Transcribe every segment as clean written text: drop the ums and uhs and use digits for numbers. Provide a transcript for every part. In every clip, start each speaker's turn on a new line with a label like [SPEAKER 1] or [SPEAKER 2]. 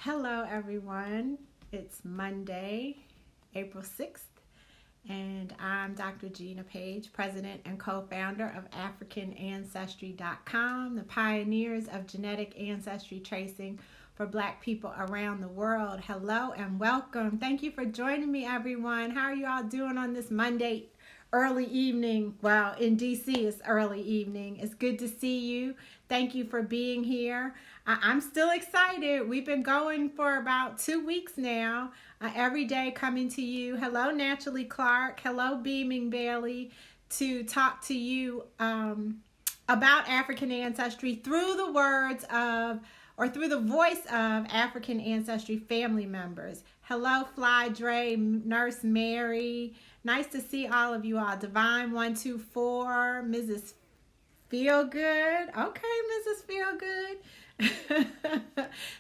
[SPEAKER 1] Hello, everyone. It's Monday, April 6th, and I'm Dr. Gina Page, President and co-founder of AfricanAncestry.com, the pioneers of genetic ancestry tracing for Black people around the world. Hello and welcome. Thank you for joining me, everyone. How are you all doing on this Monday early evening? Well, in DC, it's early evening. It's good to see you. Thank you for being here. I'm still excited. We've been going for about 2 weeks now, every day coming to you. Hello, Naturally Clark. Hello, Beaming Bailey, to talk to you about African ancestry through the words of, or through the voice of, African ancestry family members. Hello, Fly Dre, Nurse Mary. Nice to see all of you all. Divine 124, Mrs. Feel Good. Okay, Mrs. Feel Good.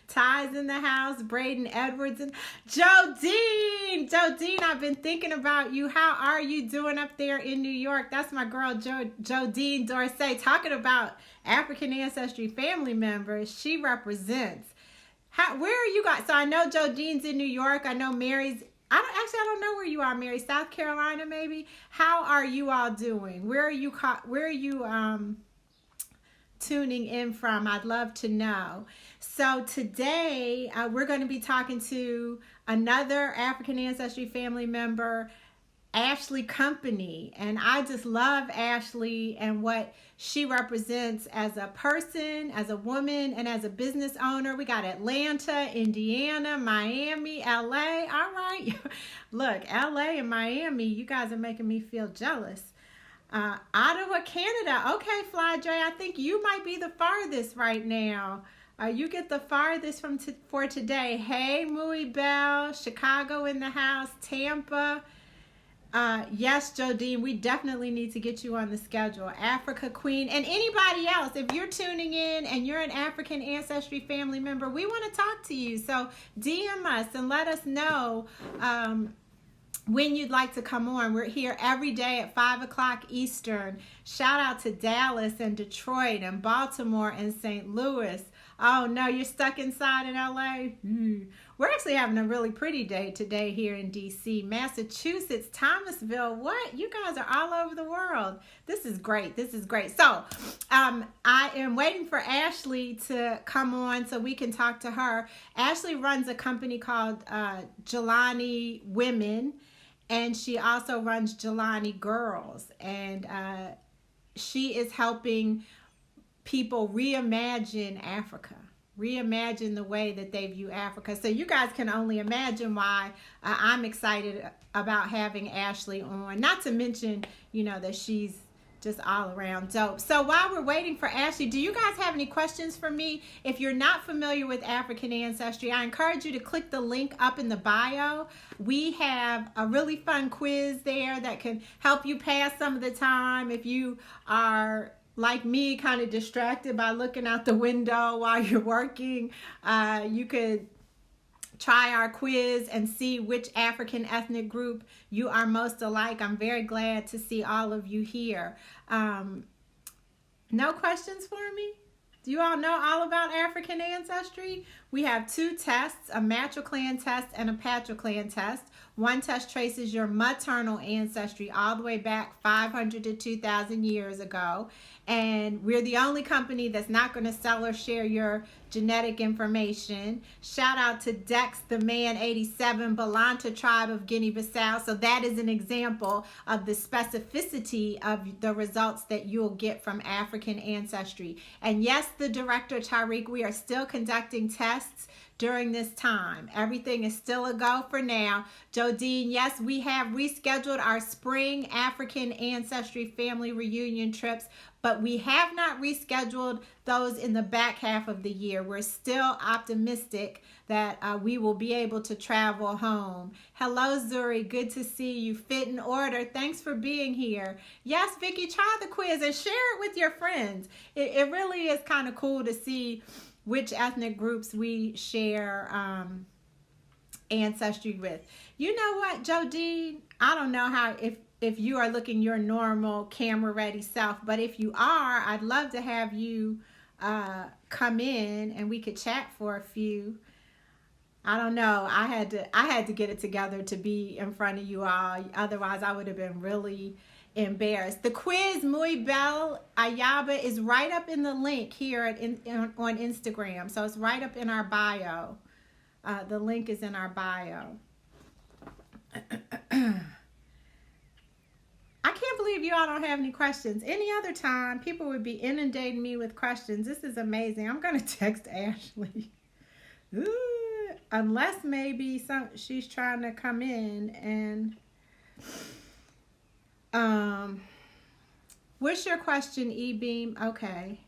[SPEAKER 1] Ty's in the house. Braden Edwards and Jodine. Jodine, I've been thinking about you. How are you doing up there in New York? That's my girl, Jodine Dorce, talking about African ancestry family members. She represents. Where are you guys? So I know Jodine's in New York. I know Mary's. I don't know where you are, Mary. South Carolina, maybe. How are you all doing? Where are you tuning in from? I'd love to know. So today we're going to be talking to another African ancestry family member, Ashley Company, and I just love Ashley and what she represents as a person, as a woman, and as a business owner. We got Atlanta, Indiana, Miami, LA. All right. Look, LA and Miami, you guys are making me feel jealous. Ottawa, Canada. Okay, Fly Dre, I think you might be the farthest right now. You get the farthest for today. Hey, Mui Bell, Chicago in the house, Tampa. Yes, Jodine, we definitely need to get you on the schedule. Africa Queen, and anybody else, if you're tuning in and you're an African ancestry family member, we want to talk to you. So DM us and let us know when you'd like to come on. We're here every day at 5 o'clock Eastern. Shout out to Dallas and Detroit and Baltimore and St. Louis. Oh no, you're stuck inside in LA? We're actually having a really pretty day today here in DC. Massachusetts, Thomasville. What? You guys are all over the world. This is great. This is great. So I am waiting for Ashley to come on so we can talk to her. Ashley runs a company called Jelani Women, and she also runs Jelani Girls. And she is helping people reimagine Africa, reimagine the way that they view Africa. So you guys can only imagine why I'm excited about having Ashley on. Not to mention, that she's just all around dope. So while we're waiting for Ashley, do you guys have any questions for me? If you're not familiar with African ancestry, I encourage you to click the link up in the bio. We have a really fun quiz there that can help you pass some of the time if you are like me, kind of distracted by looking out the window while you're working. You could try our quiz and see which African ethnic group you are most alike. I'm very glad to see all of you here. No questions for me? Do you all know all about African ancestry? We have 2 tests, a matriclan test and a patriclan test. One test traces your maternal ancestry all the way back 500 to 2,000 years ago. And we're the only company that's not going to sell or share your genetic information. Shout out to Dex the Man 87, Balanta tribe of Guinea-Bissau. So that is an example of the specificity of the results that you'll get from African ancestry. And yes, the director, Tariq, we are still conducting tests during this time. Everything is still a go for now. Jodine, yes, we have rescheduled our spring African ancestry family reunion trips, but we have not rescheduled those in the back half of the year. We're still optimistic that we will be able to travel home. Hello, Zuri. Good to see you. Fit in order. Thanks for being here. Yes, Vicky, try the quiz and share it with your friends. It really is kind of cool to see which ethnic groups we share ancestry with. You know what, Jodine? I don't know how if you are looking your normal camera ready self, but if you are, I'd love to have you come in and we could chat for a few. I don't know. I had to get it together to be in front of you all. Otherwise, I would have been really embarrassed. The quiz Muy Bel Ayaba is right up in the link here on Instagram. So it's right up in our bio. The link is in our bio. I can't believe you all don't have any questions. Any other time, people would be inundating me with questions. This is amazing. I'm going to text Ashley. Ooh, unless maybe she's trying to come in and what's your question, E-Beam? Okay.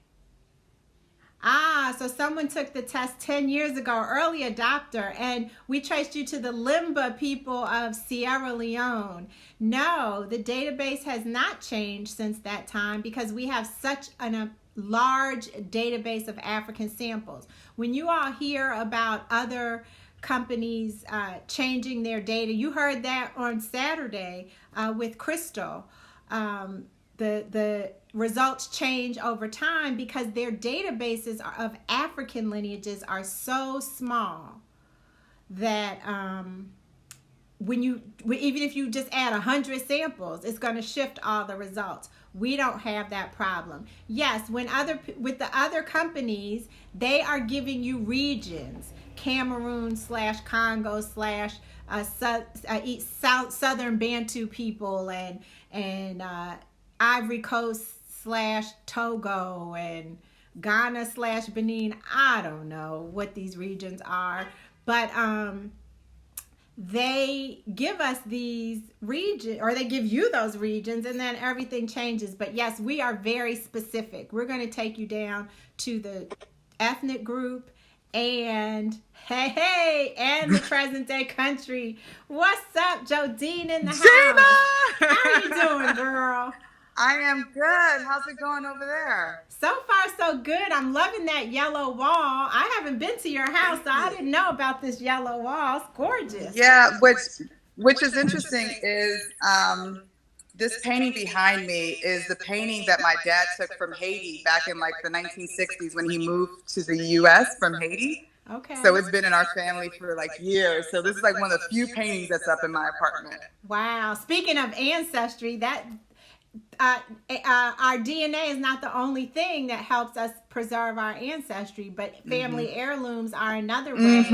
[SPEAKER 1] So someone took the test 10 years ago, early adopter, and we traced you to the Limba people of Sierra Leone. No, the database has not changed since that time because we have such a large database of African samples. When you all hear about other companies changing their data, you heard that on Saturday with Crystal. The results change over time because their databases of African lineages are so small that even if you just add 100 samples, it's going to shift all the results. We don't have that problem. Yes, with the other companies, they are giving you regions, Cameroon/Congo/ Southern Bantu people and Ivory Coast/Togo and Ghana/Benin. I don't know what these regions are, but they give us these regions, or they give you those regions, and then everything changes. But yes, we are very specific. We're going to take you down to the ethnic group and and the present day country. What's up, Jodine in the
[SPEAKER 2] Gina!
[SPEAKER 1] house? How are you doing, girl?
[SPEAKER 2] I am good. How's it going over there?
[SPEAKER 1] So far, so good. I'm loving that yellow wall. I haven't been to your house, so I didn't know about this yellow wall. It's gorgeous.
[SPEAKER 2] Yeah, which is interesting is this painting behind me is the painting that my dad took from Haiti back in like the 1960s when he moved to the U.S. from Haiti.
[SPEAKER 1] Okay.
[SPEAKER 2] So it's been in our family for like years. So this is like one of the few paintings that's up in my apartment.
[SPEAKER 1] Wow. Speaking of ancestry, our DNA is not the only thing that helps us preserve our ancestry, but family heirlooms are another way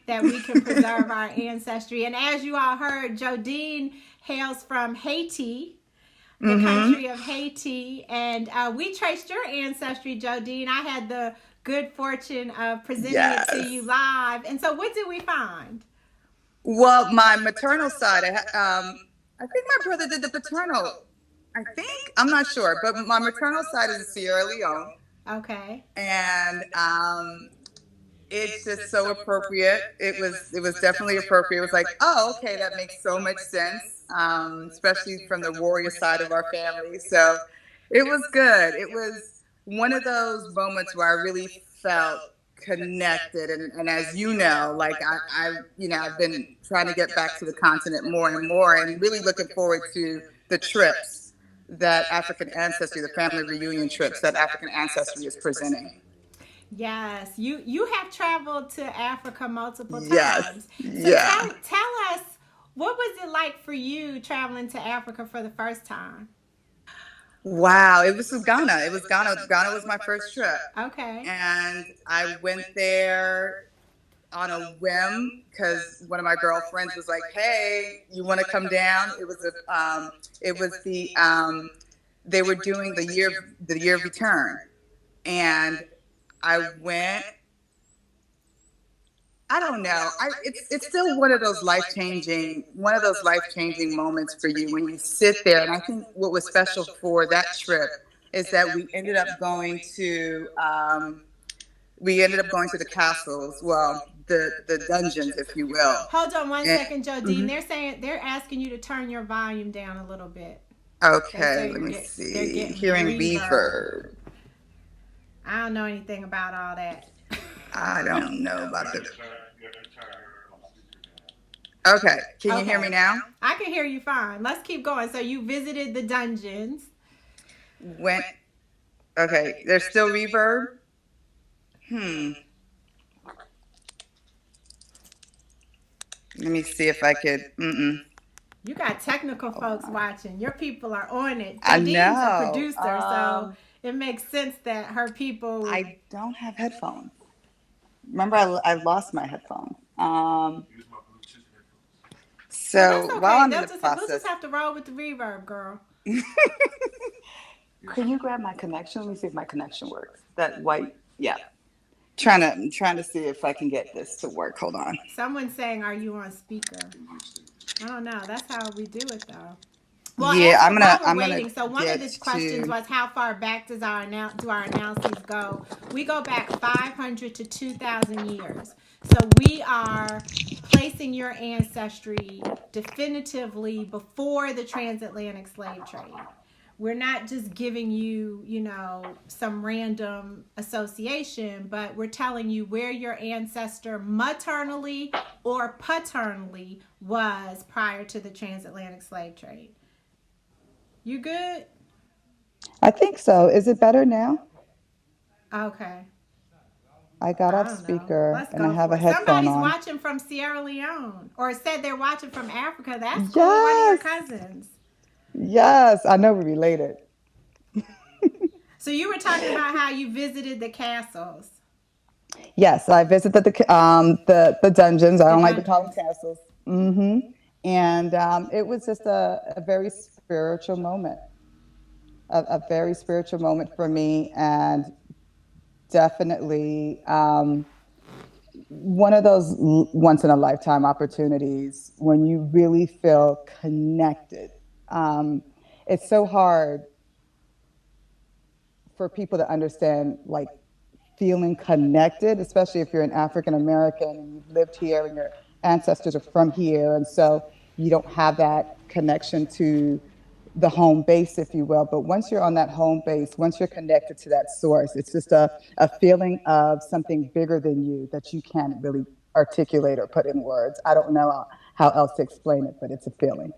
[SPEAKER 1] that we can preserve our ancestry. And as you all heard, Jodine hails from Haiti, the country of Haiti, and we traced your ancestry, Jodine. I had the good fortune of presenting it to you live. And so what did we find?
[SPEAKER 2] Well, my maternal side, I think my brother did the paternal. I think, I'm not sure, but my maternal side is Sierra Leone.
[SPEAKER 1] Okay.
[SPEAKER 2] And it's just so appropriate. It was definitely appropriate. It was like, oh, okay, that makes so much sense, especially from the warrior side of our family. So it was good. It was one of those moments where I really felt connected. And as you know, like I've been trying to get back to the continent more and more, and really looking forward to the trips that African Ancestry, the family reunion trips that African Ancestry is presenting.
[SPEAKER 1] Yes, you have traveled to Africa multiple times.
[SPEAKER 2] Yes.
[SPEAKER 1] So tell us, what was it like for you traveling to Africa for the first time?
[SPEAKER 2] Wow, it was Ghana. It was Ghana. Ghana was my first trip.
[SPEAKER 1] Okay.
[SPEAKER 2] And I went there on a whim because one of my girlfriends was like, "Hey, you want to come down?" They were doing the year of return, and I went. I don't know. It's still one of those life changing moments for you when you sit there. And I think what was special for that trip is that we ended up going to the castles. Well, the dungeons, if you will.
[SPEAKER 1] Hold on one second, Jodine. They're asking you to turn your volume down a little bit.
[SPEAKER 2] Okay, let me see. Hearing reverb.
[SPEAKER 1] I don't know anything about all that.
[SPEAKER 2] I don't know about the. Okay, can you hear me now?
[SPEAKER 1] I can hear you fine. Let's keep going. So you visited the dungeons.
[SPEAKER 2] Okay, there's still reverb. Let me see if I could.
[SPEAKER 1] You got technical
[SPEAKER 2] Hold
[SPEAKER 1] folks
[SPEAKER 2] on.
[SPEAKER 1] watching. Your people are on it.
[SPEAKER 2] I
[SPEAKER 1] Jodine's a
[SPEAKER 2] know.
[SPEAKER 1] producer, so it makes sense that her people would.
[SPEAKER 2] I don't have headphones. Remember, I lost my headphones.
[SPEAKER 1] Well, that's
[SPEAKER 2] So while
[SPEAKER 1] okay.
[SPEAKER 2] I'm in the
[SPEAKER 1] We'll
[SPEAKER 2] process,
[SPEAKER 1] just have to roll with the reverb, girl.
[SPEAKER 2] can you grab my connection? Let me see if my connection works. That white, yeah. I'm trying to see if I can get this to work. Hold on.
[SPEAKER 1] Someone's saying, "Are you on speaker?" I don't know. That's how we do it, though. Well,
[SPEAKER 2] Yeah,
[SPEAKER 1] while we're
[SPEAKER 2] I'm gonna
[SPEAKER 1] waiting, so one of
[SPEAKER 2] get
[SPEAKER 1] the questions
[SPEAKER 2] to.
[SPEAKER 1] was how far back do our analyses go? We go back 500 to 2,000 years. So we are placing your ancestry definitively before the transatlantic slave trade. We're not just giving you, some random association, but we're telling you where your ancestor maternally or paternally was prior to the transatlantic slave trade. You good?
[SPEAKER 2] I think so. Is it better now?
[SPEAKER 1] Okay.
[SPEAKER 2] I got
[SPEAKER 1] I
[SPEAKER 2] off
[SPEAKER 1] don't know.
[SPEAKER 2] speaker
[SPEAKER 1] Let's
[SPEAKER 2] and I
[SPEAKER 1] go
[SPEAKER 2] have
[SPEAKER 1] for
[SPEAKER 2] a
[SPEAKER 1] it.
[SPEAKER 2] headphone
[SPEAKER 1] Somebody's
[SPEAKER 2] on.
[SPEAKER 1] watching from Sierra Leone or said they're watching from Africa. That's cool. One of your
[SPEAKER 2] Yes,
[SPEAKER 1] cousins.
[SPEAKER 2] yes. I know we're related.
[SPEAKER 1] So you were talking about how you visited the castles,
[SPEAKER 2] Yes, I visited the dungeons. I
[SPEAKER 1] the
[SPEAKER 2] don't like to call them
[SPEAKER 1] dungeons.
[SPEAKER 2] castles. And it was just a very spiritual moment, a very spiritual moment for me, and definitely one of those once in a lifetime opportunities when you really feel connected. Um, it's so hard for people to understand, like, feeling connected, especially if you're an African American and you've lived here and your ancestors are from here. And so you don't have that connection to the home base, if you will. But once you're on that home base, once you're connected to that source, it's just a feeling of something bigger than you that you can't really articulate or put in words. I don't know how else to explain it, but it's a feeling.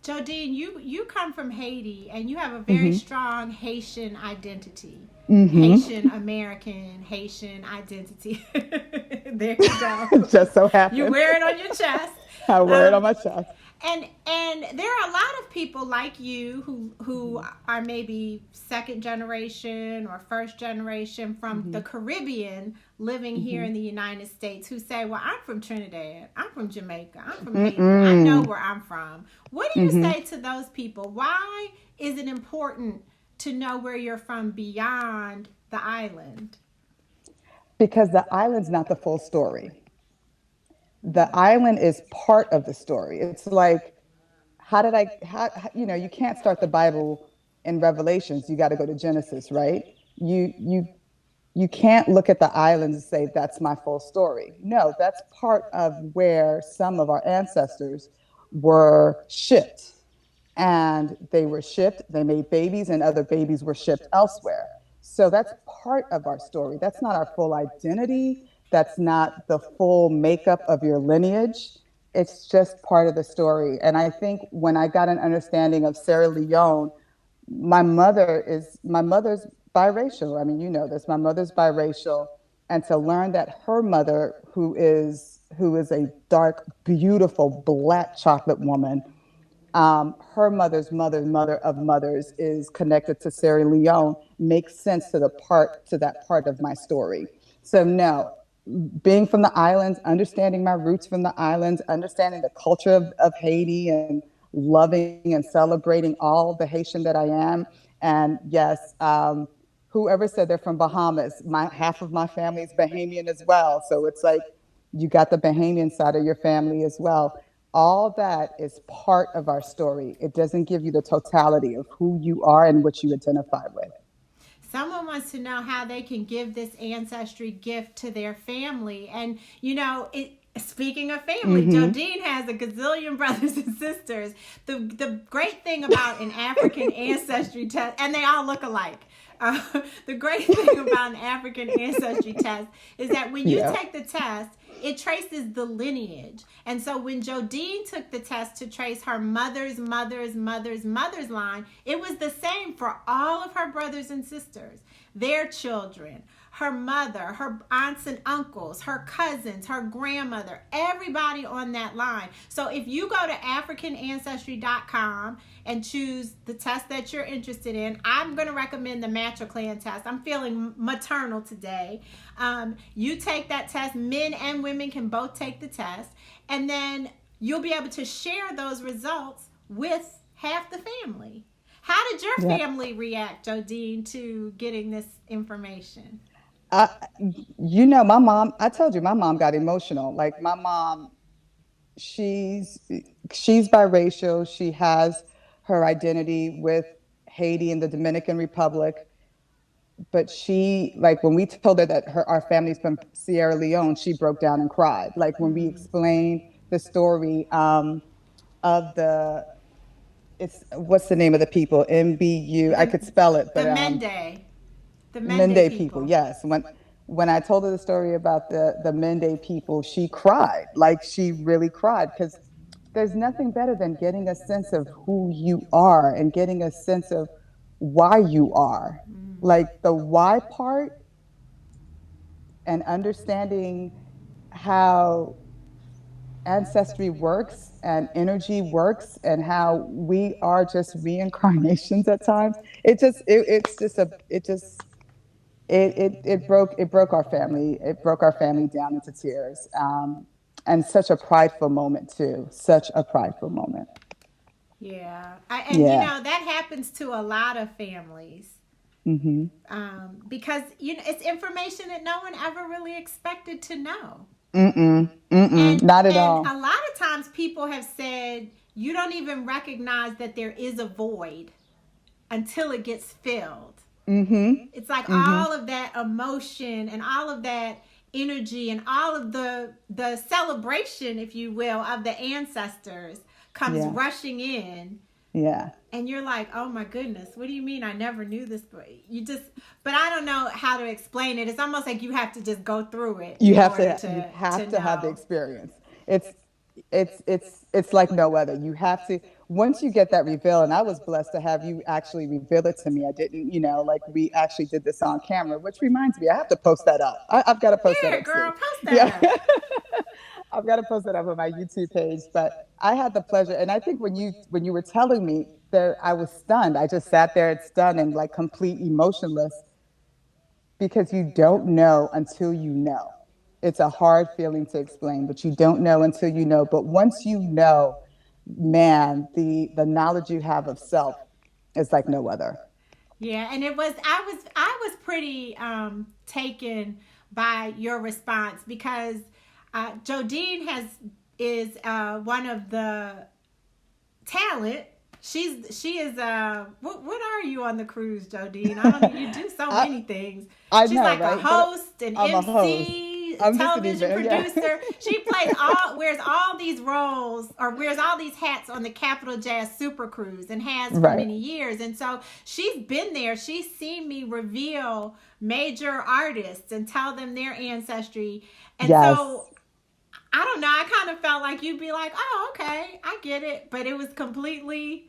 [SPEAKER 1] Jodine, you come from Haiti and you have a very
[SPEAKER 2] Hmm.
[SPEAKER 1] strong Haitian identity.
[SPEAKER 2] Hmm.
[SPEAKER 1] Haitian American, Haitian identity. There you go.
[SPEAKER 2] Just so
[SPEAKER 1] You
[SPEAKER 2] happened.
[SPEAKER 1] wear it on your chest.
[SPEAKER 2] I wear it on
[SPEAKER 1] Um,
[SPEAKER 2] my chest.
[SPEAKER 1] and there are a lot of people like you who are maybe second generation or first generation from the
[SPEAKER 2] Hmm.
[SPEAKER 1] Caribbean living here
[SPEAKER 2] Hmm.
[SPEAKER 1] in the United States who say, "Well, I'm from Trinidad, I'm from Jamaica, I'm from Haiti, I know
[SPEAKER 2] Mm-mm.
[SPEAKER 1] where I'm from." What do you
[SPEAKER 2] Hmm.
[SPEAKER 1] say to those people? Why is it important to know where you're from beyond the island?
[SPEAKER 2] Because the island's not the full story. The island is part of the story. It's like, you can't start the Bible in Revelations. You got to go to Genesis, right? You, you, you can't look at the islands and say, that's my full story. No, that's part of where some of our ancestors were shipped. And they were shipped, they made babies, and other babies were shipped elsewhere. So that's part of our story. That's not our full identity. That's not the full makeup of your lineage. It's just part of the story. And I think when I got an understanding of Sierra Leone, my mother's biracial. I mean, you know this. My mother's biracial, and to learn that her mother, who is a dark, beautiful black chocolate woman, her mother's mother of mothers is connected to Sierra Leone makes sense to that part of my story. So no, being from the islands, understanding my roots from the islands, understanding the culture of Haiti, and loving and celebrating all the Haitian that I am. And yes, whoever said they're from Bahamas, my half of my family is Bahamian as well. So it's like you got the Bahamian side of your family as well. All that is part of our story. It doesn't give you the totality of who you are and what you identify with.
[SPEAKER 1] Someone wants to know how they can give this ancestry gift to their family. And, speaking of family,
[SPEAKER 2] Hmm.
[SPEAKER 1] Jodine has a gazillion brothers and sisters. The great thing about an African ancestry test, and they all look alike. Uh, the great thing about an African ancestry test is that when you
[SPEAKER 2] Yeah.
[SPEAKER 1] take the test, it traces the lineage. And so when Jodine took the test to trace her mother's line, it was the same for all of her brothers and sisters, their children, her mother, her aunts and uncles, her cousins, her grandmother, everybody on that line. So if you go to AfricanAncestry.com and choose the test that you're interested in, I'm going to recommend the Matriclan test. I'm feeling maternal today. You take that test. Men and women can both take the test. And then you'll be able to share those results with half the family. How did your family react, Jodine, to getting this information?
[SPEAKER 2] My mom, I told you, my mom got emotional. Like my mom, she's she's biracial. She has her identity with Haiti and the Dominican Republic. But she, like when we told her that our family's from Sierra Leone, she broke down and cried. Like when we explained the story of the, it's, what's the name of the people? MBU. I could spell it,
[SPEAKER 1] The
[SPEAKER 2] but
[SPEAKER 1] Mende. The Mende
[SPEAKER 2] Mende people,
[SPEAKER 1] people.
[SPEAKER 2] yes. When I told her the story about the Mende people, she cried. Like she really cried, because there's nothing better than getting a sense of who you are and getting a sense of why you are. Like the why part, and understanding how ancestry works and energy works and how we are just reincarnations at times. It's just a it just it broke our family. It broke our family down into tears. And such a prideful moment too. Such a prideful moment.
[SPEAKER 1] Yeah. And
[SPEAKER 2] Yeah.
[SPEAKER 1] that happens to a lot of families. Because it's information that no one ever really expected to know.
[SPEAKER 2] Not at
[SPEAKER 1] And
[SPEAKER 2] all.
[SPEAKER 1] a lot of times people have said you don't even recognize that there is a void until it gets filled. It's like all of that emotion and all of that energy and all of the celebration, if you will, of the ancestors comes
[SPEAKER 2] Yeah.
[SPEAKER 1] rushing in.
[SPEAKER 2] Yeah.
[SPEAKER 1] And you're like, oh my goodness, what do you mean? I never knew this. But I don't know how to explain it. It's almost like you have to just go through it.
[SPEAKER 2] You
[SPEAKER 1] in
[SPEAKER 2] have
[SPEAKER 1] order
[SPEAKER 2] to
[SPEAKER 1] to
[SPEAKER 2] have the
[SPEAKER 1] know.
[SPEAKER 2] experience. It's like no other. You have to, once you get that reveal, and I was blessed to have you actually reveal it to me. I didn't, like we actually did this on camera, which reminds me, I have to post that up. I've got to post that
[SPEAKER 1] Yeah,
[SPEAKER 2] up
[SPEAKER 1] girl,
[SPEAKER 2] soon.
[SPEAKER 1] post
[SPEAKER 2] Yeah.
[SPEAKER 1] that up.
[SPEAKER 2] I've got to post that up on my YouTube page. But I had the pleasure, and I think when you were telling me that, I was stunned. I just sat there and stunned and like complete emotionless, because you don't know until you know. It's a hard feeling to explain, but you don't know until you know. But once you know, man, the knowledge you have of self is like no other.
[SPEAKER 1] Yeah, and I was pretty taken by your response because Jodine is one of the talent. She is what are you on the cruise, Jodine? I don't know. You do so
[SPEAKER 2] I
[SPEAKER 1] many things.
[SPEAKER 2] I
[SPEAKER 1] She's
[SPEAKER 2] know,
[SPEAKER 1] like a
[SPEAKER 2] right? But
[SPEAKER 1] host, an
[SPEAKER 2] I'm a host.
[SPEAKER 1] MC,
[SPEAKER 2] I'm just an
[SPEAKER 1] television
[SPEAKER 2] event, yeah.
[SPEAKER 1] producer. She wears all these roles or wears all these hats on the Capital Jazz Super Cruise and has for
[SPEAKER 2] Right.
[SPEAKER 1] many years. And so she's been there. She's seen me reveal major artists and tell them their ancestry. And
[SPEAKER 2] Yes.
[SPEAKER 1] so I don't know. I kind of felt like you'd be like, "Oh, okay, I get it," but it was
[SPEAKER 2] Completely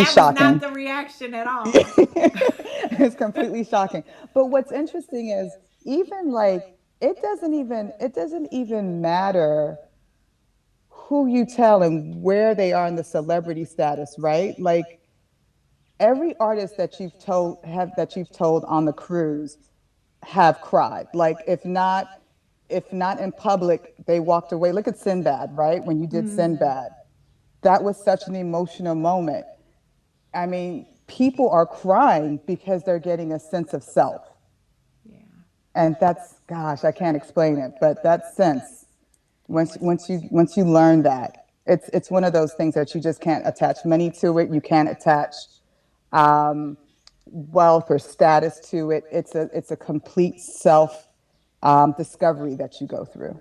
[SPEAKER 1] that was not
[SPEAKER 2] shocking.
[SPEAKER 1] the reaction at all.
[SPEAKER 2] It's completely shocking. But what's interesting is, even like, it doesn't even matter who you tell and where they are in the celebrity status, right? Like every artist that you've told on the cruise have cried. Like if not in public, they walked away. Look at Sinbad, right? When you did Sinbad, that was such an emotional moment. I mean, people are crying because they're getting a sense of self.
[SPEAKER 1] Yeah.
[SPEAKER 2] And that's, gosh, I can't explain it, but that sense, once you learn that, it's one of those things that you just can't attach money to it. You can't attach um, wealth or status to it. It's a complete self discovery that you go through.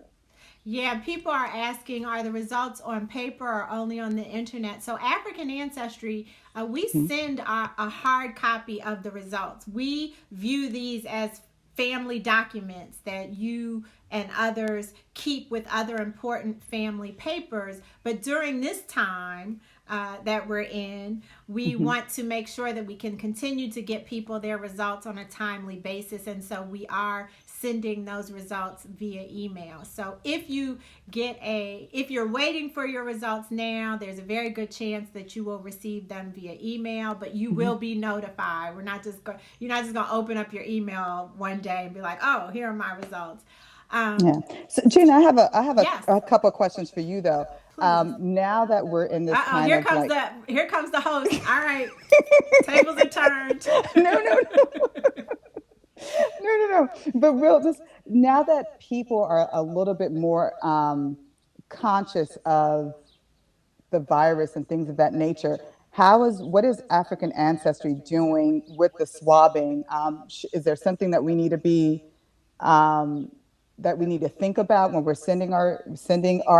[SPEAKER 1] Yeah, people are asking, are the results on paper or only on the internet? So, African Ancestry, we send a hard copy of the results. We view these as family documents that you and others keep with other important family papers. But during this time that we're in, we want to make sure that we can continue to get people their results on a timely basis. And so we are sending those results via email. So if you're waiting for your results now, there's a very good chance that you will receive them via email, but you will be notified. You're not just going to open up your email one day and be like, oh, here are my results.
[SPEAKER 3] Yeah. So Gina, I have
[SPEAKER 1] Yes.
[SPEAKER 3] a couple of questions for you though.
[SPEAKER 1] Please.
[SPEAKER 3] Now that we're in this kind
[SPEAKER 1] here
[SPEAKER 3] of
[SPEAKER 1] comes
[SPEAKER 3] like
[SPEAKER 1] here comes the host. All right. Tables are turned.
[SPEAKER 3] no. No. But just now that people are a little bit more conscious of the virus and things of that nature, what is African Ancestry doing with the swabbing? Is there something that we need to be that we need to think about when we're sending our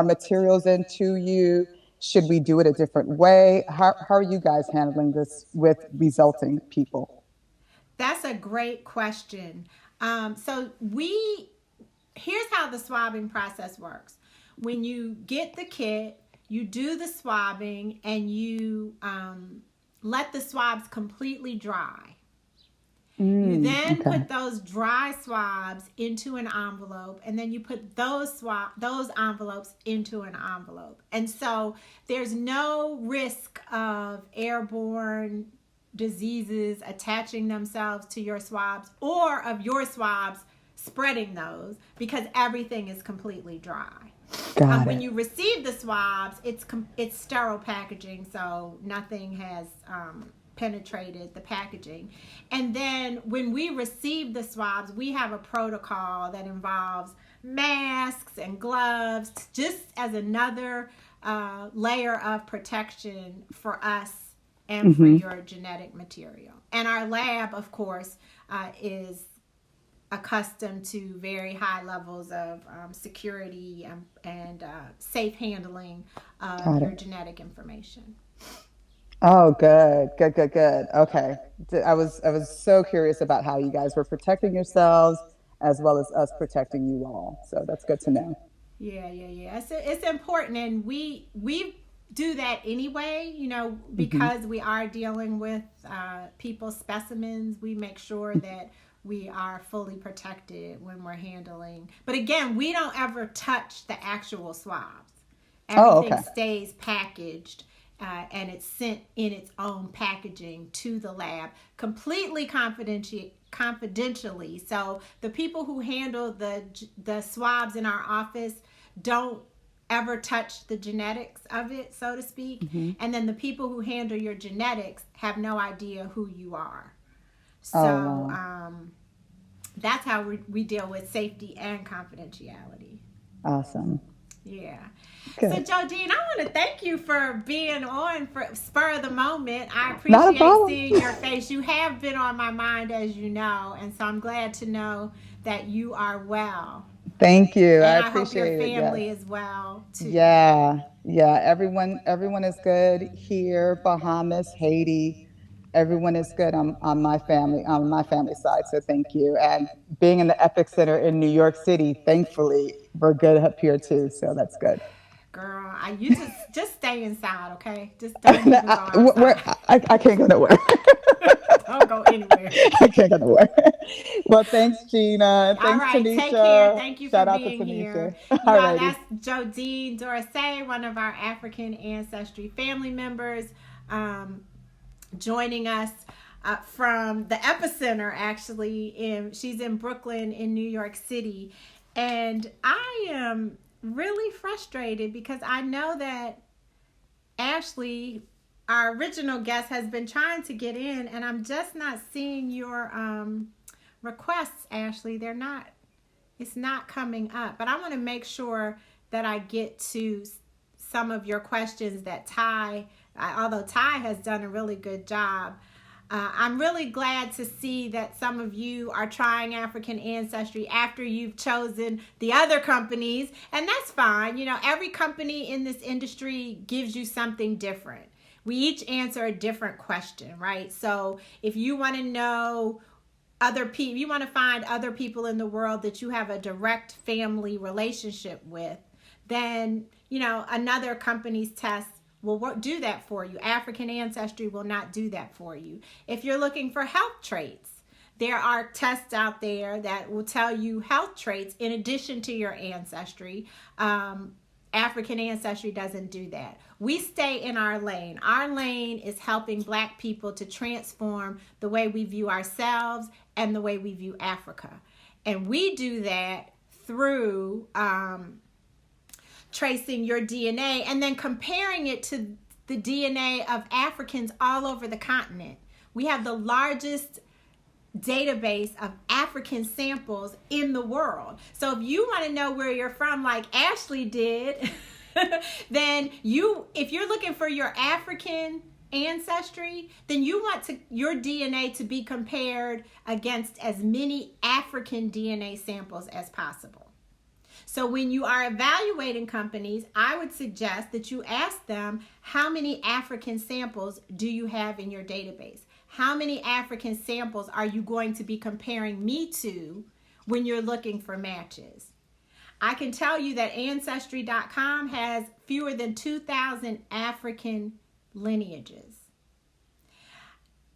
[SPEAKER 3] materials into you? Should we do it a different way? How are you guys handling this with resulting people?
[SPEAKER 1] That's a great question. Here's how the swabbing process works. When you get the kit, you do the swabbing and you let the swabs completely dry. You then put those dry swabs into an envelope, and then you put those envelopes into an envelope. And so there's no risk of airborne diseases attaching themselves to your swabs or of your swabs spreading those, because everything is completely dry. When you receive the swabs, it's sterile packaging, so nothing has penetrated the packaging. And then when we receive the swabs, we have a protocol that involves masks and gloves, just as another layer of protection for us and for your genetic material. And our lab, of course, is accustomed to very high levels of security and safe handling of your genetic information.
[SPEAKER 3] Oh, good. Okay. I was so curious about how you guys were protecting yourselves as well as us protecting you all. So that's good to know.
[SPEAKER 1] Yeah. It's important, and we do that anyway, because we are dealing with people's specimens. We make sure that we are fully protected when we're handling. But again, we don't ever touch the actual swabs. Everything stays packaged. And it's sent in its own packaging to the lab, completely confidentially. So the people who handle the swabs in our office don't ever touch the genetics of it, so to speak. And then the people who handle your genetics have no idea who you are. So that's how we deal with safety and confidentiality.
[SPEAKER 3] Awesome.
[SPEAKER 1] Yeah.
[SPEAKER 3] Good.
[SPEAKER 1] So Jodine, I want to thank you for being on for spur of the moment. I appreciate seeing your face. You have been on my mind, as you know, and so I'm glad to know that you are well.
[SPEAKER 3] Thank you.
[SPEAKER 1] And
[SPEAKER 3] I appreciate it.
[SPEAKER 1] I hope your family is well too.
[SPEAKER 3] Yeah. Everyone is good here. Bahamas, Haiti. Everyone is good on my family side. So thank you. And being in the epicenter in New York City, thankfully, we're good up here too. So that's good.
[SPEAKER 1] Girl, you just stay inside, okay? Just don't even go outside.
[SPEAKER 3] I can't go nowhere.
[SPEAKER 1] Don't go anywhere.
[SPEAKER 3] I can't go nowhere. Well, thanks, Gina. Thanks,
[SPEAKER 1] all right,
[SPEAKER 3] Tanisha.
[SPEAKER 1] take care. Thank you
[SPEAKER 3] Shout
[SPEAKER 1] for
[SPEAKER 3] out
[SPEAKER 1] being
[SPEAKER 3] to
[SPEAKER 1] here.
[SPEAKER 3] All right,
[SPEAKER 1] That's Jodine Dorce, one of our African Ancestry family members, joining us from the epicenter, actually. She's in Brooklyn in New York City. And I am really frustrated because I know that Ashley, our original guest, has been trying to get in, and I'm just not seeing your requests, Ashley. It's not coming up. But I want to make sure that I get to some of your questions that although Ty has done a really good job. I'm really glad to see that some of you are trying African Ancestry after you've chosen the other companies, and that's fine. Every company in this industry gives you something different. We each answer a different question, right? So if you want to know other people, you want to find other people in the world that you have a direct family relationship with, then, another company's test will do that for you. African Ancestry will not do that for you. If you're looking for health traits, there are tests out there that will tell you health traits in addition to your ancestry. African Ancestry doesn't do that. We stay in our lane. Our lane is helping Black people to transform the way we view ourselves and the way we view Africa. And we do that through tracing your DNA and then comparing it to the DNA of Africans all over the continent. We have the largest database of African samples in the world. So if you want to know where you're from, like Ashley did, then if you're looking for your African ancestry, then you want your DNA to be compared against as many African DNA samples as possible. So when you are evaluating companies, I would suggest that you ask them, how many African samples do you have in your database? How many African samples are you going to be comparing me to when you're looking for matches? I can tell you that Ancestry.com has fewer than 2,000 African lineages.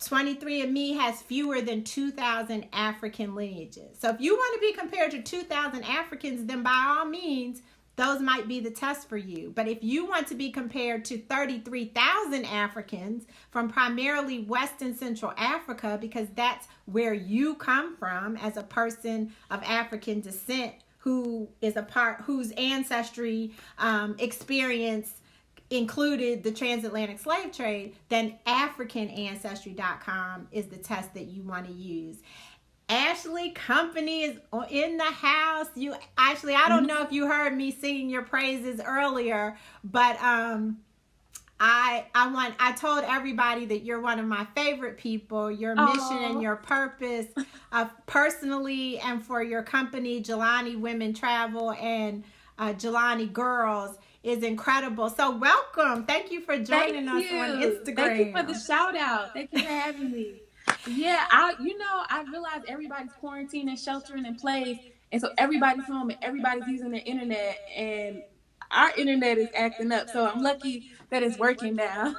[SPEAKER 1] 23andMe has fewer than 2,000 African lineages. So if you want to be compared to 2,000 Africans, then by all means, those might be the test for you. But if you want to be compared to 33,000 Africans from primarily West and Central Africa, because that's where you come from as a person of African descent whose ancestry experience included the transatlantic slave trade, then AfricanAncestry.com is the test that you want to use. Ashley Company is in the house. Ashley, I don't know if you heard me singing your praises earlier, but I told everybody that you're one of my favorite people. Your mission and your purpose, personally, and for your company, Jelani Women Travel and Jelani Girls, is incredible. So welcome. Thank you for joining us on Instagram.
[SPEAKER 4] Thank you for the shout out. Thank you for having me. Yeah, I realize everybody's quarantined and sheltering in place, and so everybody's home and everybody's using their internet, and our internet is acting up. So I'm lucky that it's working now.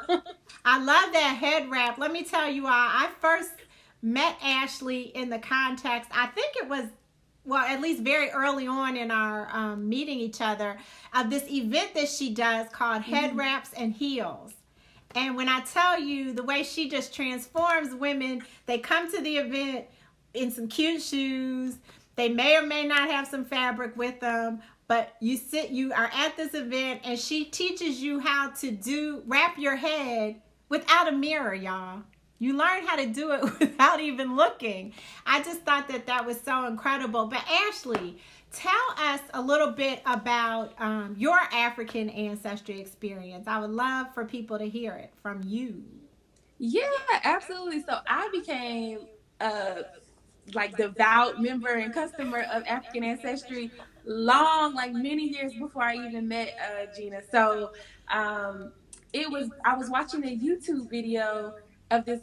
[SPEAKER 1] I love that head wrap. Let me tell you all, I first met Ashley in the context, I think it was, well, at least very early on in our meeting each other, of this event that she does called Head Wraps and Heels. And when I tell you the way she just transforms women, they come to the event in some cute shoes. They may or may not have some fabric with them, but you are at this event and she teaches you how to wrap your head without a mirror, y'all. You learn how to do it without even looking. I just thought that was so incredible. But Ashley, tell us a little bit about your African ancestry experience. I would love for people to hear it from you.
[SPEAKER 4] Yeah, absolutely. So I became devout member and customer of African Ancestry many years before I even met Gina. So I was watching a YouTube video of this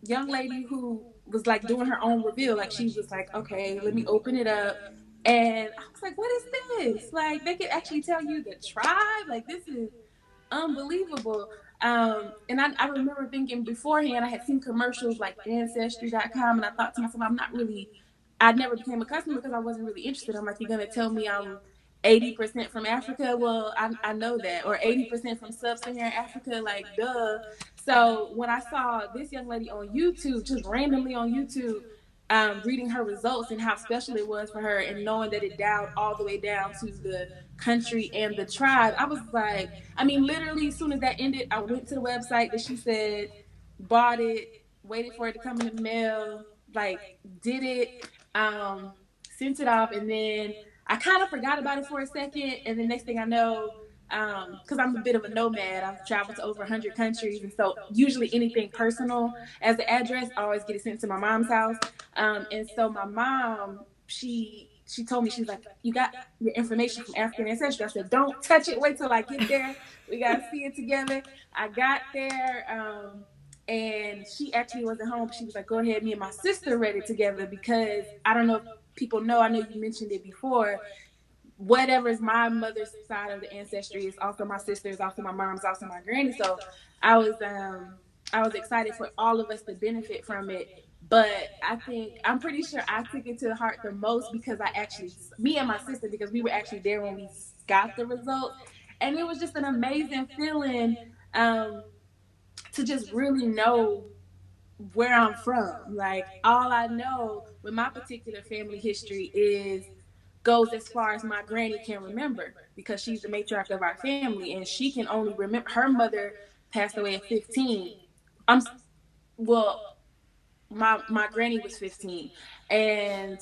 [SPEAKER 4] young lady who was like doing her own reveal. Like she was like, okay, let me open it up. And I was like, what is this? Like they could actually tell you the tribe. Like this is unbelievable. And I remember thinking beforehand, I had seen commercials like Ancestry.com, and I thought to myself, I never became a customer because I wasn't really interested. I'm like, you're going to tell me I'm 80% from Africa? Well, I know that. Or 80% from sub-Saharan Africa? Like, duh. So when I saw this young lady on YouTube, just randomly on YouTube, reading her results and how special it was for her, and knowing that it dialed all the way down to the country and the tribe, I was like, literally as soon as that ended, I went to the website that she said, bought it, waited for it to come in the mail, did it, sent it off, and then I kind of forgot about it for a second, and the next thing I know, because I'm a bit of a nomad, I've traveled to over 100 countries, and so usually anything personal as an address, I always get it sent to my mom's house. And so my mom, she told me, she's like, you got your information from African Ancestry. I said, don't touch it, wait till I get there. We got to see it together. I got there, and she actually wasn't home. She was like, go ahead, me and my sister read it together, because I don't know if people know, I know you mentioned it before, whatever is my mother's side of the ancestry is also my sister's, also my mom's, also my granny. So I was excited for all of us to benefit from it. But I think, I'm pretty sure I took it to heart the most because I actually, me and my sister, because we were actually there when we got the results, and it was just an amazing feeling, to just really know where I'm from. Like, all I know with my particular family history is goes as far as my granny can remember, because she's the matriarch of our family, and she can only remember, her mother passed away at 15. I'm well, my granny was 15, and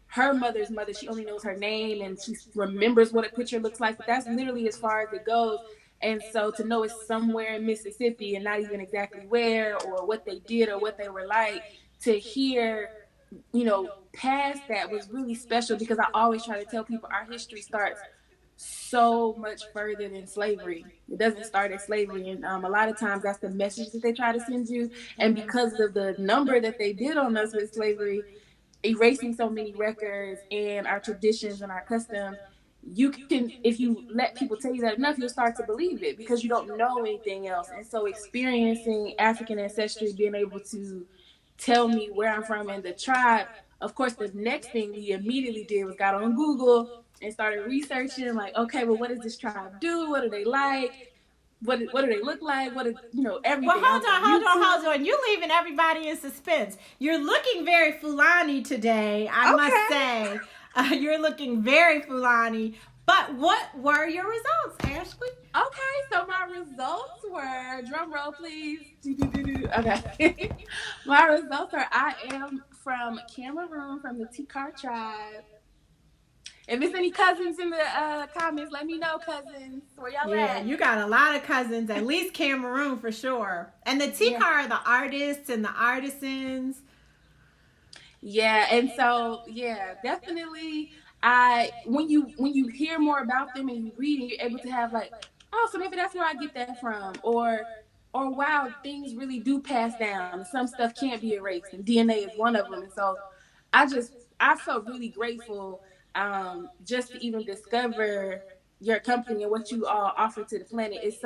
[SPEAKER 4] her mother's mother, she only knows her name and she remembers what a picture looks like, but that's literally as far as it goes. And so to know it's somewhere in Mississippi and not even exactly where or what they did or what they were like, to hear, past that was really special, because I always try to tell people our history starts so much further than slavery. It doesn't start at slavery, and a lot of times that's the message that they try to send you. And because of the number that they did on us with slavery, erasing so many records and our traditions and our customs, you can, if you let people tell you that enough, you'll start to believe it because you don't know anything else. And so experiencing African ancestry, being able to tell me where I'm from and the tribe, of course, the next thing we immediately did was got on Google and started researching, like, okay, well, what does this tribe do? What are they like? What do they look like? What is,
[SPEAKER 1] Well,
[SPEAKER 4] everything. I
[SPEAKER 1] hold
[SPEAKER 4] was
[SPEAKER 1] on,
[SPEAKER 4] on
[SPEAKER 1] hold on,
[SPEAKER 4] YouTube.
[SPEAKER 1] hold on. You're leaving everybody in suspense. You're looking very Fulani today, I must say. You're looking very Fulani. But what were your results, Ashley?
[SPEAKER 4] Okay, so my results were, drum roll please. Okay. My results are, I am from Cameroon, from the Tikar tribe. If there's any cousins in the comments, let me know, cousins, where y'all
[SPEAKER 1] Yeah,
[SPEAKER 4] at?
[SPEAKER 1] you got a lot of cousins, at least Cameroon for sure. And the
[SPEAKER 4] Yeah.
[SPEAKER 1] Tikar are the artists and the artisans.
[SPEAKER 4] Yeah, and so yeah, definitely. I when you hear more about them and you read and you're able to have like, oh, so maybe that's where I get that from, or wow, things really do pass down, and some stuff can't be erased, and DNA is one of them. And so I felt really grateful, just to even discover your company and what you all offer to the planet. It's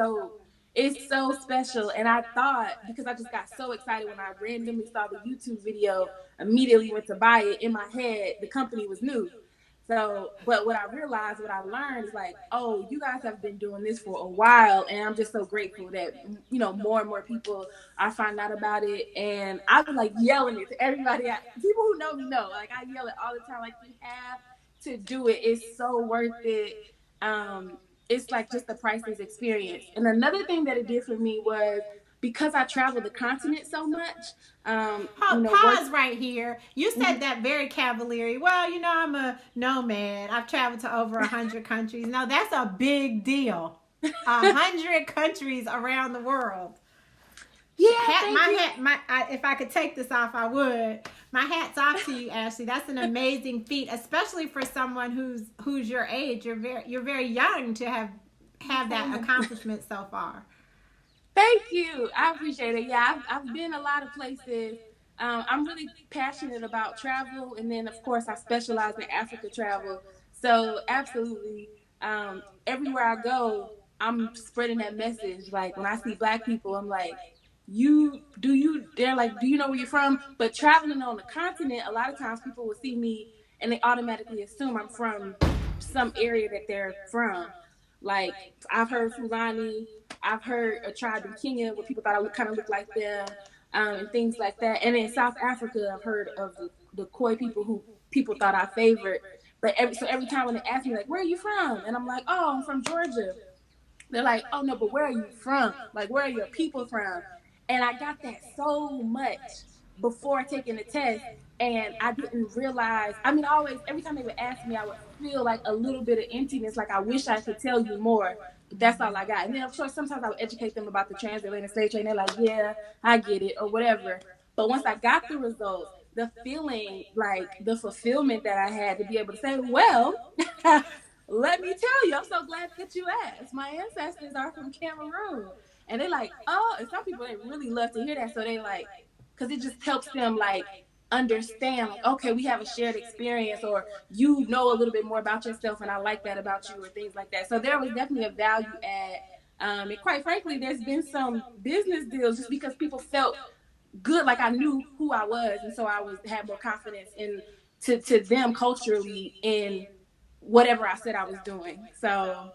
[SPEAKER 4] so special. And I thought, because I just got so excited when I randomly saw the YouTube video, immediately went to buy it. In my head, the company was new. So, but what I realized, what I learned is like, oh, you guys have been doing this for a while, and I'm just so grateful that more and more people are finding out about it. And I was like yelling it to everybody. People who know me know, like I yell it all the time. Like, you have to do it. It's so worth it. It's like just the priceless experience. And another thing that it did for me was, because I traveled the continent so much. Work.
[SPEAKER 1] Pause right here. You said that very cavalierly. Well, I'm a nomad. I've traveled to over 100 countries. Now, that's a big deal. 100 countries around the world.
[SPEAKER 4] Yeah, thank you.
[SPEAKER 1] If I could take this off, I would. My hat's off to you, Ashley. That's an amazing feat, especially for someone who's your age. You're very young to have that accomplishment so far.
[SPEAKER 4] Thank you. I appreciate it. Yeah, I've been a lot of places. I'm really passionate about travel, and then of course I specialize in Africa travel. So absolutely, everywhere I go, I'm spreading that message. Like, when I see Black people, I'm like, they're like, do you know where you're from? But traveling on the continent, a lot of times people will see me and they automatically assume I'm from some area that they're from. Like, I've heard Fulani, I've heard a tribe in Kenya where people thought I kind of looked like them, and things like that. And in South Africa, I've heard of the Khoi people who people thought I favored. But every time when they ask me, like, where are you from? And I'm like, oh, I'm from Georgia. They're like, oh no, but where are you from? Like, where are your people from? And I got that so much before taking the test. And I didn't realize, I mean, every time they would ask me, I would feel like a little bit of emptiness, like I wish I could tell you more, but that's all I got. And then, of course, sometimes I would educate them about the transatlantic slave trade, and they're like, yeah, I get it, or whatever. But once I got the results, the feeling, like the fulfillment that I had to be able to say, well, let me tell you, I'm so glad that you asked. My ancestors are from Cameroon. And they're like, oh, and some people, they really love to hear that. So they like, because it just helps them like understand, like, okay, we have a shared experience, or you know a little bit more about yourself, and I like that about you, or things like that. So there was definitely a value add. And quite frankly, there's been some business deals just because people felt good, like I knew who I was, and so I was had more confidence in to them culturally in whatever I said I was doing. So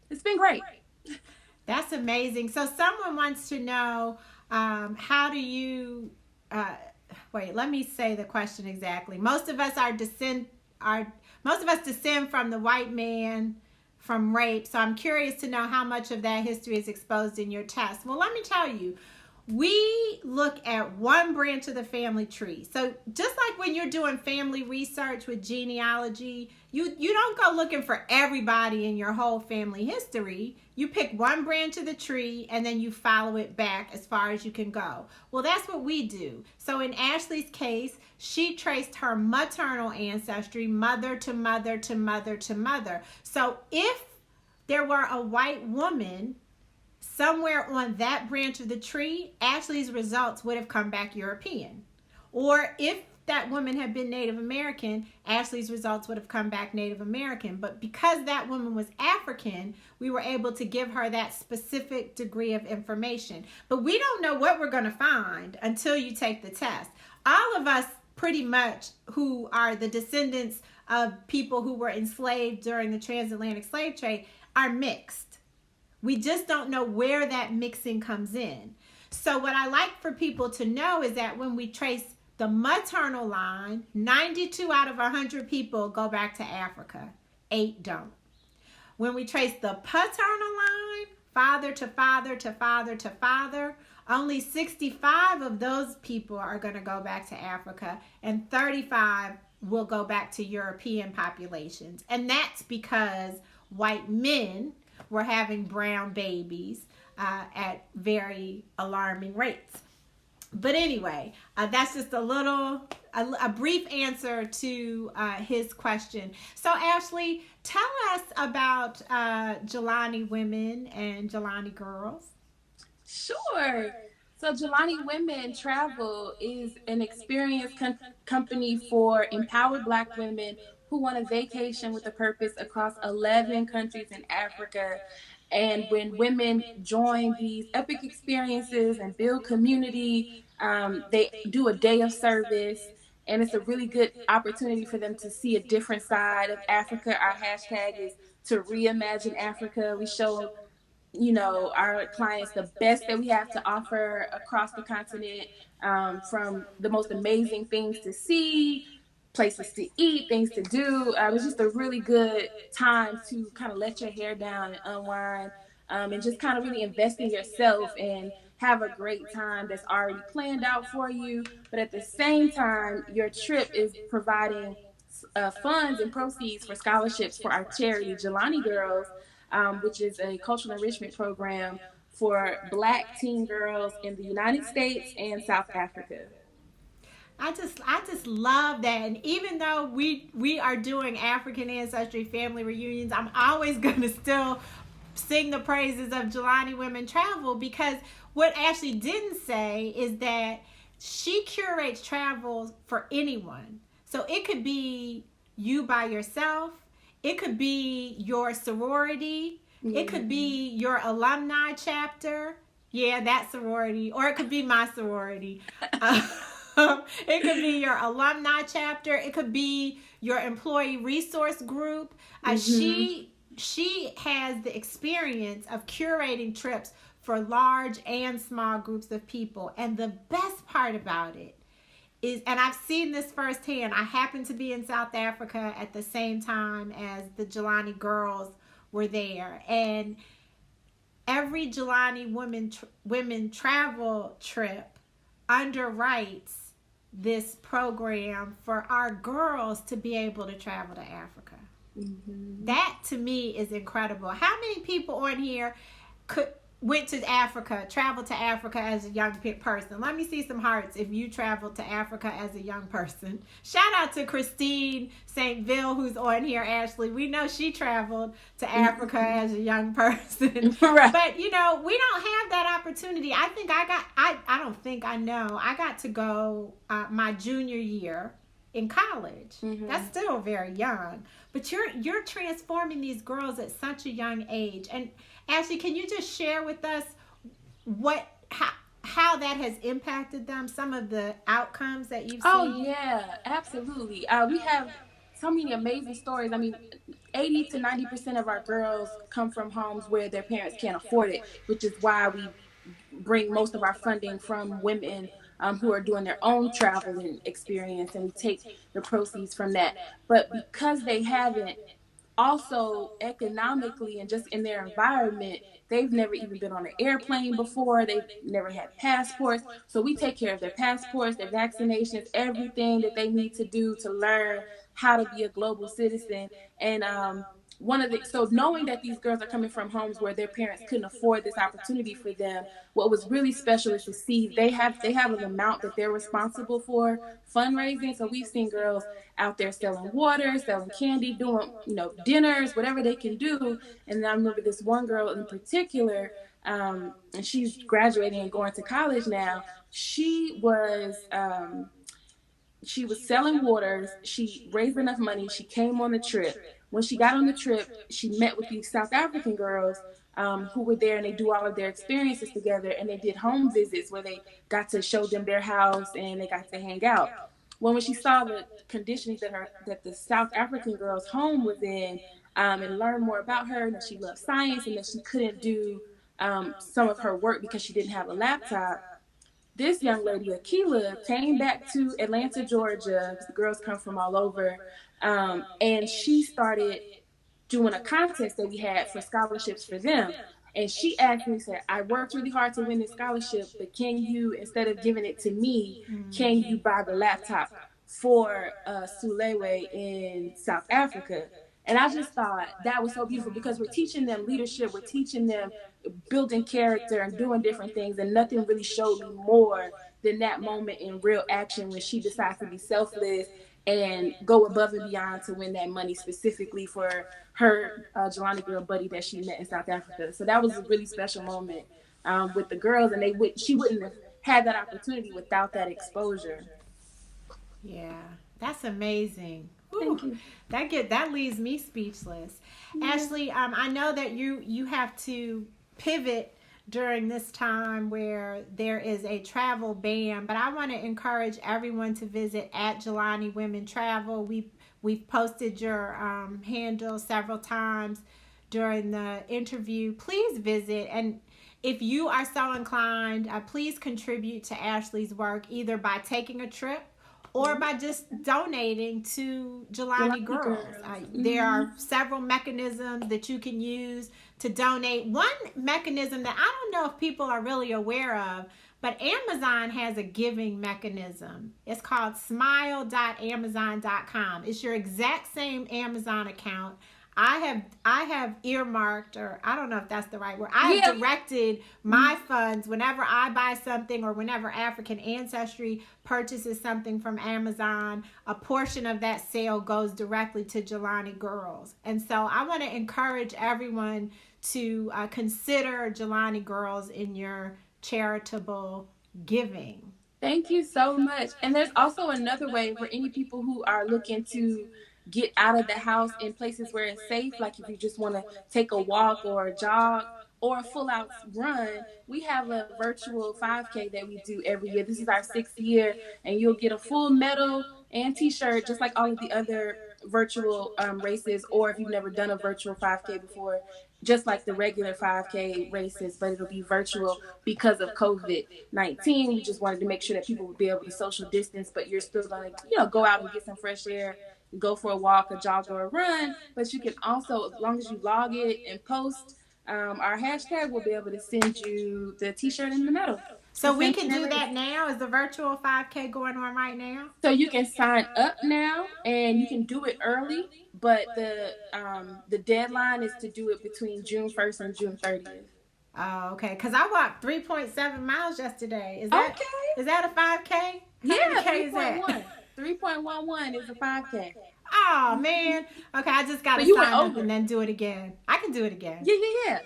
[SPEAKER 4] it's been great.
[SPEAKER 1] That's amazing. So someone wants to know, how do you uh, wait, let me say the question exactly. Most of us descend from the white man from rape. So I'm curious to know how much of that history is exposed in your test. Well, let me tell you, we look at one branch of the family tree. So just like when you're doing family research with genealogy, you don't go looking for everybody in your whole family history. You pick one branch of the tree and then you follow it back as far as you can go. Well, that's what we do. So in Ashley's case, she traced her maternal ancestry, mother to mother to mother to mother. So if there were a white woman somewhere on that branch of the tree, Ashley's results would have come back European. Or if that woman had been Native American, Ashley's results would have come back Native American. But because that woman was African, we were able to give her that specific degree of information. But we don't know what we're going to find until you take the test. All of us, pretty much, who are the descendants of people who were enslaved during the transatlantic slave trade, are mixed. We just don't know where that mixing comes in. So what I like for people to know is that when we trace the maternal line, 92 out of 100 people go back to Africa. 8 don't. When we trace the paternal line, father to father to father to father, only 65 of those people are going to go back to Africa, and 35 will go back to European populations. And that's because white men were having brown babies at very alarming rates. But anyway, that's just a brief answer to his question. So Ashley, tell us about Jelani Women and Jelani Girls.
[SPEAKER 4] Sure. So Jelani Women Travel is an experience company for empowered Black women who want a vacation with a purpose across 11 countries in Africa. And when women join these epic experiences and build community, they do a day of service. And it's a really good opportunity for them to see a different side of Africa. Our hashtag is to reimagine Africa. We show our clients the best that we have to offer across the continent, from the most amazing things to see, places to eat, things to do. It's just a really good time to kind of let your hair down and unwind, and just kind of really invest in yourself and have a great time that's already planned out for you. But at the same time, your trip is providing funds and proceeds for scholarships for our charity, Jelani Girls, which is a cultural enrichment program for Black teen girls in the United States and South Africa.
[SPEAKER 1] I just love that. And even though we are doing African Ancestry family reunions, I'm always going to still sing the praises of Jelani Women Travel, because what Ashley didn't say is that she curates travel for anyone. So it could be you by yourself, it could be your sorority, it could be your alumni chapter. Yeah, that sorority. Or it could be my sorority. It could be your alumni chapter. It could be your employee resource group. She has the experience of curating trips for large and small groups of people. And the best part about it is, and I've seen this firsthand, I happened to be in South Africa at the same time as the Jelani girls were there. And every Jelani women travel trip underwrites this program for our girls to be able to travel to Africa. That to me is incredible. How many people on here went to Africa, traveled to Africa as a young person. Let me see some hearts if you traveled to Africa as a young person. Shout out to Christine St. Ville who's on here, Ashley. We know she traveled to Africa as a young person.
[SPEAKER 4] Right.
[SPEAKER 1] But, you know, we don't have that opportunity. I think I don't think I know. I got to go my junior year in college. That's still very young. But you're transforming these girls at such a young age. And Ashley, can you just share with us how that has impacted them, some of the outcomes that you've seen?
[SPEAKER 4] Oh yeah, absolutely. We have so many amazing stories. I mean, 80 to 90% of our girls come from homes where their parents can't afford it, which is why we bring most of our funding from women who are doing their own traveling experience, and we take the proceeds from that. But because they haven't, also economically and just in their environment, they've never even been on an airplane before. They've never had passports. So we take care of their passports, their vaccinations, everything that they need to do to learn how to be a global citizen. And so knowing that these girls are coming from homes where their parents couldn't afford this opportunity for them, what was really special is to see they have an amount that they're responsible for fundraising. So we've seen girls out there selling water, selling candy, doing dinners, whatever they can do. And I remember this one girl in particular, and she's graduating and going to college now. She was selling waters. She raised enough money. She came on the trip. When she got on the trip, she met with these South African girls who were there, and they do all of their experiences together. And they did home visits where they got to show them their house and they got to hang out. Well, when she saw the conditions that the South African girl's home was in, and learned more about her, and that she loved science, and that she couldn't do some of her work because she didn't have a laptop, this young lady, Akila, came back to Atlanta, Georgia, because the girls come from all over, and she started doing a contest that we had for scholarships for them. And she asked me, said, I worked really hard to win this scholarship, but can you, instead of giving it to me, can you buy the laptop for Sulewe in South Africa? And I just thought that was so beautiful, because we're teaching them leadership, we're teaching them building character and doing different things. And nothing really showed me more than that moment in real action when she decides to be selfless and go above and beyond to win that money specifically for her Jelani girl buddy that she met in South Africa. So that was a really special moment with the girls, and she wouldn't have had that opportunity without that exposure.
[SPEAKER 1] Yeah, that's amazing.
[SPEAKER 4] Thank you.
[SPEAKER 1] That leaves me speechless. Yeah. Ashley, I know that you have to pivot during this time where there is a travel ban, but I want to encourage everyone to visit at Jelani Women Travel. We've posted your handle several times during the interview. Please visit, and if you are so inclined, please contribute to Ashley's work either by taking a trip or by just donating to Jelani Girls. There are several mechanisms that you can use to donate. One mechanism that I don't know if people are really aware of, but Amazon has a giving mechanism. It's called smile.amazon.com. It's your exact same Amazon account. I have earmarked, or I don't know if that's the right word. I have directed my funds whenever I buy something, or whenever African Ancestry purchases something from Amazon, a portion of that sale goes directly to Jelani Girls. And so I want to encourage everyone to consider Jelani Girls in your charitable giving.
[SPEAKER 4] Thank you so much. And there's also another way for any people who are looking to get out of the house in places where it's safe, like if you just want to take a walk or a jog or a full out run. We have a virtual 5K that we do every year. This is our 6th year, and you'll get a full medal and t-shirt just like all of the other virtual races, or if you've never done a virtual 5K before, just like the regular 5K races, but it'll be virtual because of COVID-19. We just wanted to make sure that people would be able to social distance, but you're still going to go out and get some fresh air, go for a walk, a jog, or a run. But you can also, as long as you log it and post our hashtag, we'll be able to send you the t-shirt and the medal.
[SPEAKER 1] So we can do that now? Is the virtual 5K going on right now?
[SPEAKER 4] So you can sign up now, and you can do it early, but the deadline is to do it between June 1st and June 30th.
[SPEAKER 1] Oh, okay. Because I walked 3.7 miles yesterday. Is
[SPEAKER 4] Okay.
[SPEAKER 1] that a 5K?
[SPEAKER 4] Yeah,
[SPEAKER 1] How many K is that?
[SPEAKER 4] 3.1. 3.11 is a 5K.
[SPEAKER 1] Oh, man. Okay, I just got to
[SPEAKER 4] So you went
[SPEAKER 1] sign up
[SPEAKER 4] over.
[SPEAKER 1] and then do it again. I can do it again.
[SPEAKER 4] Yeah.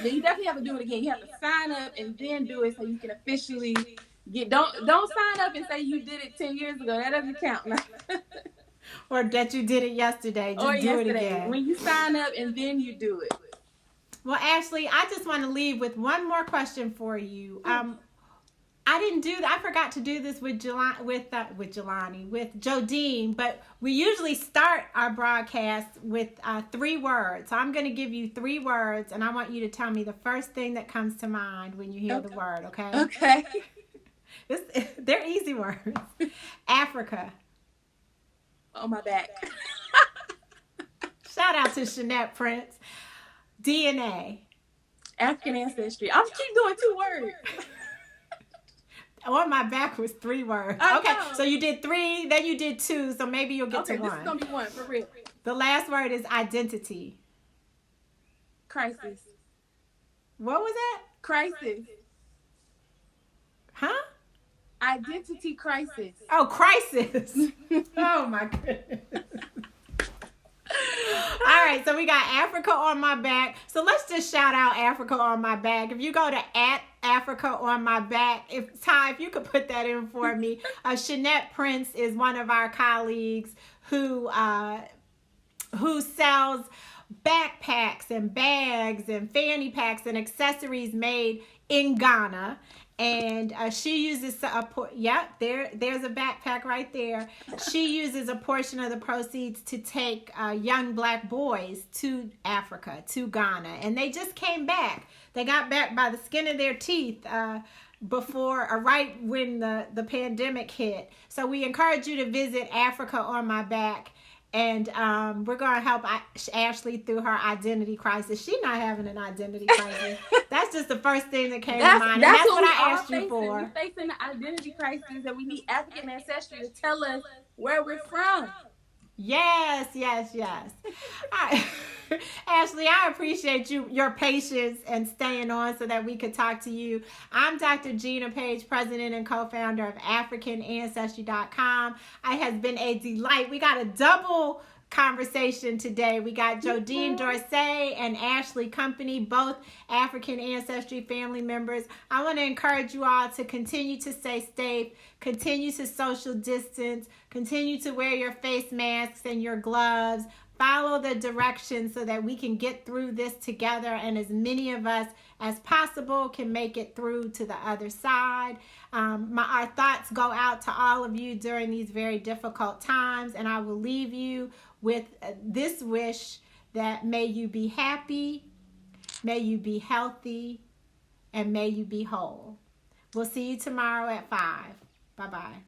[SPEAKER 4] You definitely have to do it again. You have to sign up and then do it so you can officially get. Don't sign up and say you did it 10 years ago. That doesn't count.
[SPEAKER 1] Or that you did it yesterday. Just do it again.
[SPEAKER 4] When you sign up and then you do it.
[SPEAKER 1] Well, Ashley, I just want to leave with one more question for you. I forgot to do this with Jodine, but we usually start our broadcast with 3 words. So I'm going to give you 3 words, and I want you to tell me the first thing that comes to mind when you hear the word, okay?
[SPEAKER 4] Okay.
[SPEAKER 1] They're easy words. Africa.
[SPEAKER 4] On my back.
[SPEAKER 1] Shout out to Jeanette Prince. DNA.
[SPEAKER 4] African Ancestry. I'm keep doing 2 words.
[SPEAKER 1] On my back was 3 words. Okay, so you did 3, then you did 2, so maybe you'll get to 1.
[SPEAKER 4] This is going to be 1, for real.
[SPEAKER 1] The last word is identity.
[SPEAKER 4] Crisis.
[SPEAKER 1] What was that?
[SPEAKER 4] Crisis.
[SPEAKER 1] Huh?
[SPEAKER 4] Identity crisis.
[SPEAKER 1] Oh, crisis. Oh, my goodness. All right, so we got Africa on my back. So let's just shout out Africa on my back. If you go to @Africa on my back, if you could put that in for me. Jeanette Prince is one of our colleagues who sells backpacks and bags and fanny packs and accessories made in Ghana. And she uses there's a backpack right there. She uses a portion of the proceeds to take young Black boys to Africa, to Ghana. And they just came back. They got back by the skin of their teeth right when the pandemic hit. So we encourage you to visit Africa on my back. And we're going to help Ashley through her identity crisis. She's not having an identity crisis. That's just the first thing that came to mind. And that's what I asked you for.
[SPEAKER 4] We're facing the identity crisis, and we need African Ancestry to tell us where we're from.
[SPEAKER 1] Yes. All right. Ashley, I appreciate your patience and staying on so that we could talk to you. I'm Dr. Gina Page, president and co-founder of AfricanAncestry.com. It has been a delight. We got a double conversation today. We got Jodine Dorce and Ashley Company, both African Ancestry family members. I want to encourage you all to continue to stay safe, continue to social distance, continue to wear your face masks and your gloves. Follow the directions so that we can get through this together, and as many of us as possible can make it through to the other side. Our thoughts go out to all of you during these very difficult times, and I will leave you with this wish that may you be happy, may you be healthy, and may you be whole. We'll see you tomorrow at 5. Bye-bye.